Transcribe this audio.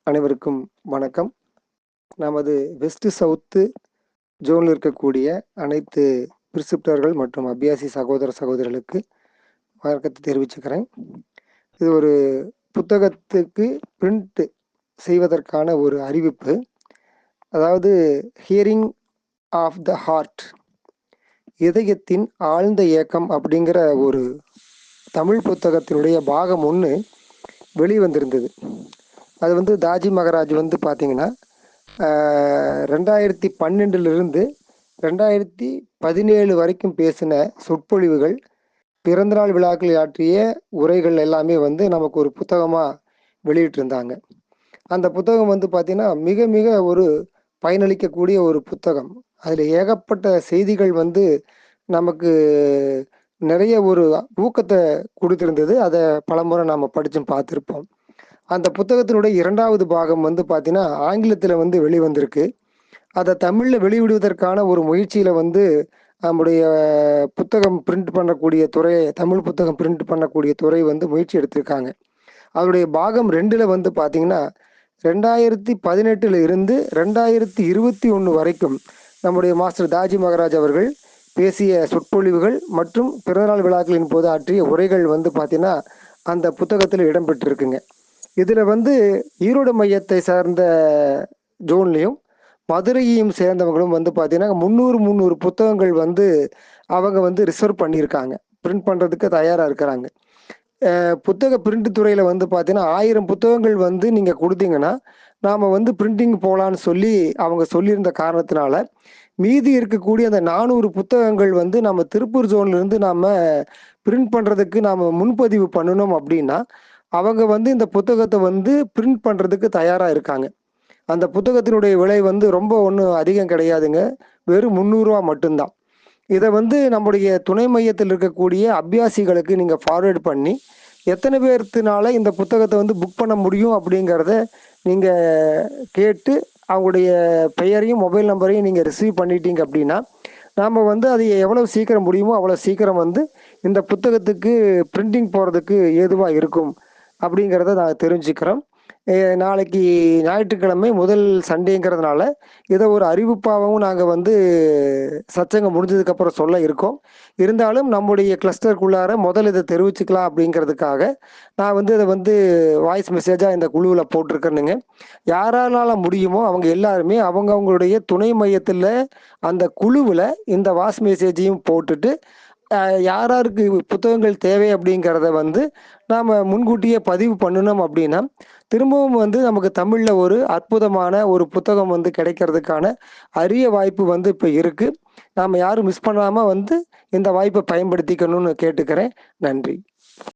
அனைவருக்கும் வணக்கம். நமது வெஸ்ட் சவுத்து ஜோனில் இருக்கக்கூடிய அனைத்து பிரிஸ்கிரிப்டர்கள் மற்றும் அபியாசி சகோதர சகோதரிகளுக்கு வணக்கத்தை தெரிவிச்சுக்கிறேன். இது ஒரு புத்தகத்துக்கு பிரிண்ட் செய்வதற்கான ஒரு அறிவிப்பு. அதாவது ஹியரிங் ஆஃப் த ஹார்ட், இதயத்தின் ஆழ்ந்த இயக்கம் அப்படிங்கிற ஒரு தமிழ் புத்தகத்தினுடைய பாகம் 1 வெளிவந்திருந்தது. அது தாஜி மகராஜ் பார்த்தீங்கன்னா 2012 2017 வரைக்கும் பேசின சொற்பொழிவுகள், பிறந்தநாள் விழாக்களில் ஆற்றிய உரைகள் எல்லாமே நமக்கு ஒரு புத்தகமாக வெளியிட்டிருந்தாங்க. அந்த புத்தகம் பார்த்தீங்கன்னா மிக மிக ஒரு பயனளிக்கக்கூடிய ஒரு புத்தகம். அதில் ஏகப்பட்ட செய்திகள் நமக்கு நிறைய ஒரு ஊக்கத்தை கொடுத்திருந்தது. அதை பலமுறை நாம் படிச்சும் பார்த்துருப்போம். அந்த புத்தகத்தினுடைய 2வது பாகம் பார்த்தீங்கன்னா ஆங்கிலத்தில் வெளிவந்திருக்கு. அதை தமிழில் வெளியிடுவதற்கான ஒரு முயற்சியில் நம்முடைய புத்தகம் பிரிண்ட் பண்ணக்கூடிய துறை, தமிழ் புத்தகம் பிரிண்ட் பண்ணக்கூடிய துறை முயற்சி எடுத்திருக்காங்க. அதனுடைய பாகம் 2ல் பார்த்தீங்கன்னா 2018 இருந்து 2021 வரைக்கும் நம்முடைய மாஸ்டர் தாஜி மகராஜ் அவர்கள் பேசிய சொற்பொழிவுகள் மற்றும் பிறந்தநாள் விழாக்களின் போது ஆற்றிய உரைகள் பார்த்தீங்கன்னா அந்த புத்தகத்தில் இடம்பெற்றிருக்குங்க. இதில் ஈரோடு மையத்தை சார்ந்த ஜோன்லையும் மதுரையையும் சேர்ந்தவங்களும் பார்த்தீங்கன்னா 300 புத்தகங்கள் அவங்க ரிசர்வ் பண்ணியிருக்காங்க. பிரிண்ட் பண்ணுறதுக்கு தயாராக இருக்கிறாங்க. புத்தக பிரிண்ட் துறையில் பார்த்தீங்கன்னா 1000 புத்தகங்கள் நீங்கள் கொடுத்தீங்கன்னா நாம் பிரிண்டிங் போகலான்னு சொல்லி அவங்க சொல்லியிருந்த காரணத்தினால மீதி இருக்கக்கூடிய அந்த 400 புத்தகங்கள் நம்ம திருப்பூர் ஜோன்லேருந்து நாம் பிரிண்ட் பண்ணுறதுக்கு நாம் முன்பதிவு பண்ணணும் அப்படின்னா அவங்க இந்த புத்தகத்தை பிரிண்ட் பண்ணுறதுக்கு தயாராக இருக்காங்க. அந்த புத்தகத்தினுடைய விலை ரொம்ப ஒன்றும் அதிகம் கிடையாதுங்க, வெறும் 300 ரூபா மட்டும்தான். இதை நம்முடைய துணை மையத்தில் இருக்கக்கூடிய அபியாசிகளுக்கு நீங்கள் ஃபார்வேர்டு பண்ணி எத்தனை பேர்த்தினால இந்த புத்தகத்தை புக் பண்ண முடியும் அப்படிங்கிறத நீங்கள் கேட்டு அவங்களுடைய பெயரையும் மொபைல் நம்பரையும் நீங்கள் ரிசீவ் பண்ணிட்டீங்க அப்படின்னா நாம் அது எவ்வளோ சீக்கிரம் முடியுமோ அவ்வளோ சீக்கிரம் இந்த புத்தகத்துக்கு பிரிண்டிங் போகிறதுக்கு ஏதுவாக இருக்கும் அப்படிங்கிறத நாங்கள் தெரிஞ்சுக்கிறோம். நாளைக்கு ஞாயிற்றுக்கிழமை முதல் சண்டேங்கிறதுனால இதை ஒரு அறிவிப்பாகவும் நாங்கள் சச்சங்கம் முடிஞ்சதுக்கப்புறம் சொல்ல இருக்கோம். இருந்தாலும் நம்முடைய கிளஸ்டருக்குள்ளார முதல் இதை தெரிவிச்சுக்கலாம் அப்படிங்கிறதுக்காக நான் இதை வாய்ஸ் மெசேஜாக இந்த குழுவில் போட்டிருக்கேனுங்க. யாரால முடியுமோ அவங்க எல்லாருமே அவங்களுடைய துணை மையத்தில் அந்த குழுவில் இந்த வாய்ஸ் மெசேஜையும் போட்டுட்டு யாராருக்கு புத்தகங்கள் தேவை அப்படிங்கிறத நாம் முன்கூட்டியே பதிவு பண்ணணும் அப்படின்னா திரும்பவும் நமக்கு தமிழில் ஒரு அற்புதமான ஒரு புத்தகம் கிடைக்கிறதுக்கான அரிய வாய்ப்பு இப்போ இருக்குது. நாம் யாரும் மிஸ் பண்ணாமல் இந்த வாய்ப்பை பயன்படுத்திக்கணும்னு கேட்டுக்கிறேன். நன்றி.